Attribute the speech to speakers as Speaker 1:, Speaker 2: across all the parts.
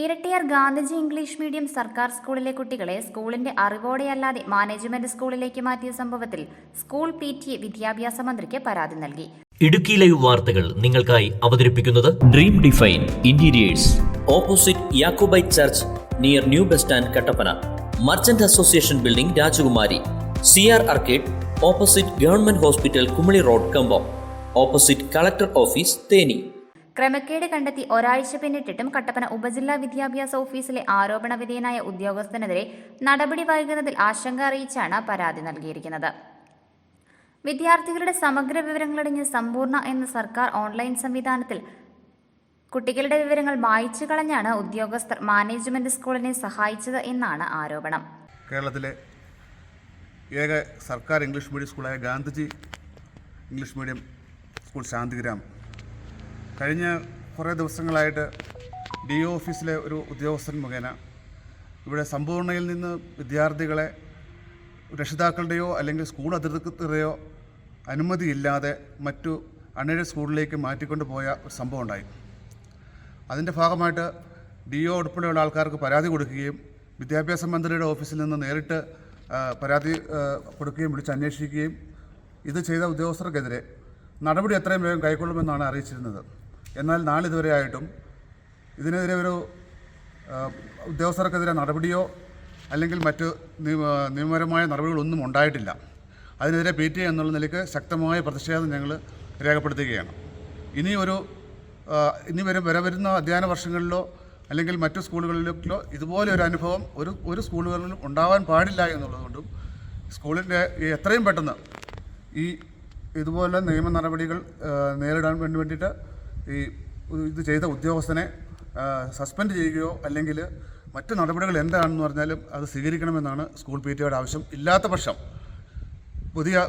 Speaker 1: Erattayar Gandhiji English medium സർക്കാർ സ്കൂളിലെ കുട്ടികളെ സ്കൂളിന്റെ അറിവോടെയല്ലാതെ മാനേജ്മെന്റ് സ്കൂളിലേക്ക് മാറ്റിയ സംഭവത്തിൽ സ്കൂൾ PTA വിദ്യാഭ്യാസ മന്ത്രിക്ക് പരാതി നൽകി.
Speaker 2: ഇടുക്കി ലൈവ് വാർത്തകൾ നിങ്ങൾക്കായി അവതരിപ്പിക്കുന്നത് dream define interiors, opposite Jacobite church, near new bus stand, Kattappana. Merchant association building, Rajakumari. CR arcade, opposite government hospital, Kumily road, Kambam. Opposite collector office, Theni.
Speaker 1: ക്രമക്കേട് കണ്ടെത്തി ഒരാഴ്ച പിന്നിട്ടിട്ടും കട്ടപ്പന ഉപജില്ലാ വിദ്യാഭ്യാസ ഓഫീസിലെ ആരോപണ വിധേയനായ ഉദ്യോഗസ്ഥനെതിരെ നടപടി വൈകുന്നതിൽ ആശങ്ക അറിയിച്ചാണ് പരാതി നൽകിയിരിക്കുന്നത്. വിദ്യാർത്ഥികളുടെ സമഗ്ര വിവരങ്ങളടങ്ങിയ സമ്പൂർണ്ണ എന്ന സർക്കാർ ഓൺലൈൻ സംവിധാനത്തിൽ കുട്ടികളുടെ വിവരങ്ങൾ മായ്ച്ചു കളഞ്ഞാണ് ഉദ്യോഗസ്ഥർ മാനേജ്മെന്റ് സ്കൂളിനെ സഹായിച്ചത് എന്നാണ് ആരോപണം.
Speaker 3: കേരളത്തിലെ ഏക സർക്കാർ ഇംഗ്ലീഷ് മീഡിയം സ്കൂളായ Gandhiji English medium school Santhigram കഴിഞ്ഞ കുറേ ദിവസങ്ങളായിട്ട് DO ഓഫീസിലെ ഒരു ഉദ്യോഗസ്ഥൻ മുഖേന ഇവിടെ സമ്പൂർണ്ണയിൽ നിന്ന് വിദ്യാർത്ഥികളെ രക്ഷിതാക്കളുടെയോ അല്ലെങ്കിൽ സ്കൂൾ അധികൃതരുടെയോ അനുമതിയില്ലാതെ മറ്റു അൺഎയ്ഡഡ് സ്കൂളിലേക്ക് മാറ്റിക്കൊണ്ട് പോയ ഒരു സംഭവം ഉണ്ടായി. അതിൻ്റെ ഭാഗമായിട്ട് DO ഉൾപ്പെടെയുള്ള ആൾക്കാർക്ക് പരാതി കൊടുക്കുകയും വിദ്യാഭ്യാസ മന്ത്രിയുടെ ഓഫീസിൽ നിന്ന് നേരിട്ട് പരാതി കൊടുക്കുകയും വിളിച്ച് അന്വേഷിക്കുകയും ഇത് ചെയ്ത ഉദ്യോഗസ്ഥർക്കെതിരെ നടപടി എത്രയും വേഗം കൈക്കൊള്ളുമെന്നാണ് അറിയിച്ചിരുന്നത്. എന്നാൽ നാളിതുവരെ ആയിട്ടും ഇതിനെതിരെ ഒരു ഉദ്യോഗസ്ഥർക്കെതിരെ നടപടിയോ അല്ലെങ്കിൽ മറ്റ് നിയമപരമായ നടപടികളൊന്നും ഉണ്ടായിട്ടില്ല. അതിനെതിരെ PTA എന്നുള്ള നിലയ്ക്ക് ശക്തമായ പ്രതിഷേധം ഞങ്ങൾ രേഖപ്പെടുത്തുകയാണ്. ഇനി വരവരുന്ന അധ്യയന വർഷങ്ങളിലോ അല്ലെങ്കിൽ മറ്റു സ്കൂളുകളിലോ ഇതുപോലെ ഒരു അനുഭവം ഒരു സ്കൂളുകളിലും ഉണ്ടാവാൻ പാടില്ല എന്നുള്ളതുകൊണ്ടും സ്കൂളിൻ്റെ എത്രയും പെട്ടെന്ന് ഇതുപോലെ നിയമ നടപടികൾ നേരിടാൻ വേണ്ടിയിട്ട് ഇത് ചെയ്ത ഉദ്യോഗസ്ഥനെ സസ്പെൻഡ് ചെയ്യുകയോ അല്ലെങ്കിൽ മറ്റ് നടപടികൾ എന്താണെന്ന് പറഞ്ഞാലും അത് സ്വീകരിക്കണമെന്നാണ് സ്കൂൾ PTAയുടെ ആവശ്യം. ഇല്ലാത്ത പക്ഷം പുതിയ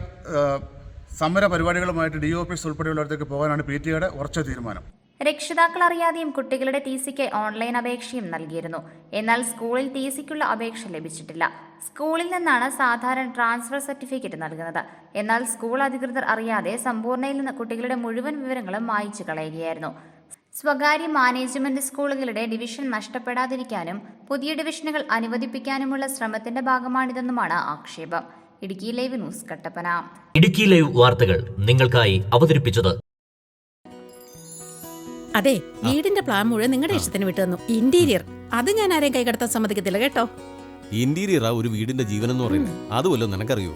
Speaker 3: സമര പരിപാടികളുമായിട്ട് DO ഓഫീസ് ഉൾപ്പെടെയുള്ളവർക്ക് പോകാനാണ് PTAയുടെ ഉറച്ച തീരുമാനം.
Speaker 1: രക്ഷിതാക്കൾ അറിയാതെയും കുട്ടികളുടെ TC-ക്ക് ഓൺലൈൻ അപേക്ഷയും നൽകിയിരുന്നു. എന്നാൽ സ്കൂളിൽ TC-ക്കുള്ള അപേക്ഷ ലഭിച്ചിട്ടില്ല. സ്കൂളിൽ നിന്നാണ് സാധാരണ ട്രാൻസ്ഫർ സർട്ടിഫിക്കറ്റ് നൽകുന്നത്. എന്നാൽ സ്കൂൾ അധികൃതർ അറിയാതെ സമ്പൂർണ്ണയിൽ നിന്ന് കുട്ടികളുടെ മുഴുവൻ വിവരങ്ങളും മായ്ച്ചു കളയുകയായിരുന്നു. സ്വകാര്യ മാനേജ്മെന്റ് സ്കൂളുകളുടെ ഡിവിഷൻ നഷ്ടപ്പെടാതിരിക്കാനും പുതിയ ഡിവിഷനുകൾ അനുവദിപ്പിക്കാനുമുള്ള ശ്രമത്തിന്റെ ഭാഗമാണിതെന്നുമാണ് ആക്ഷേപം. Idukki live news, Kattappana.
Speaker 2: Idukki live വാർത്തകൾ നിങ്ങൾക്കായി അവതരിപ്പിച്ചത്
Speaker 4: അതെ, വീടിന്റെ പ്ലാൻ മുഴുവൻ നിങ്ങളുടെ ഇഷ്ടത്തിന് വിട്ടു തന്നു. ഇന്റീരിയർ അത് ഞാൻ ആരെയും കൈകടത്താൻ സമ്മതിക്കത്തില്ല കേട്ടോ.
Speaker 5: ഇന്റീരിയറാ ഒരു വീടിന്റെ ജീവൻ എന്ന് പറയുന്നത്. അതുമല്ലോ നിനക്കറിയൂ.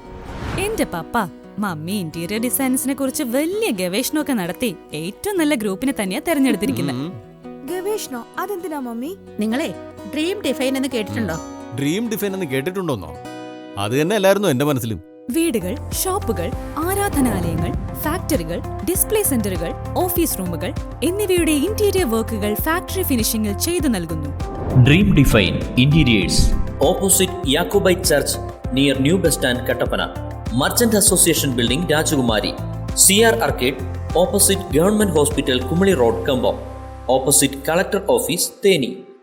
Speaker 6: എന്റെ പപ്പ മമ്മി ഇന്റീരിയർ ഡിസൈൻസിനെ കുറിച്ച് വലിയ ഗവേഷണമൊക്കെ നടത്തി ഏറ്റവും നല്ല ഗ്രൂപ്പിനെ തന്നെയാ തെരഞ്ഞെടുത്തിരിക്കുന്നത്.
Speaker 7: ഗവേഷണോ? അതെന്തിനാ മമ്മി?
Speaker 4: നിങ്ങളെ ഡ്രീം ഡിഫൈൻ എന്ന് കേട്ടിട്ടുണ്ടോ?
Speaker 5: ഡ്രീം ഡിഫൈൻ എന്ന് കേട്ടിട്ടുണ്ടോന്നോ? അത് തന്നെ അല്ലായിരുന്നു എന്റെ മനസ്സിലും.
Speaker 6: വീടുകൾ, ഷോപ്പുകൾ, ആരാധനാലയങ്ങൾ, ഫാക്ടറികൾ, ഡിസ്പ്ലേ സെന്ററുകൾ, ഓഫീസ് റൂമുകൾ എന്നിവയുടെ ഇന്റീരിയർ വർക്കുകൾ ഫാക്ടറി ഫിനിഷിംഗിൽ ചെയ്തു നൽകുന്നു.
Speaker 2: Dream define interiors,
Speaker 8: opposite Jacobite church, near new bus stand, Kattappana. Merchant association building, Rajakumari. CR arcade, opposite government hospital, Kumily road, Kambam. Opposite collector office, Theni.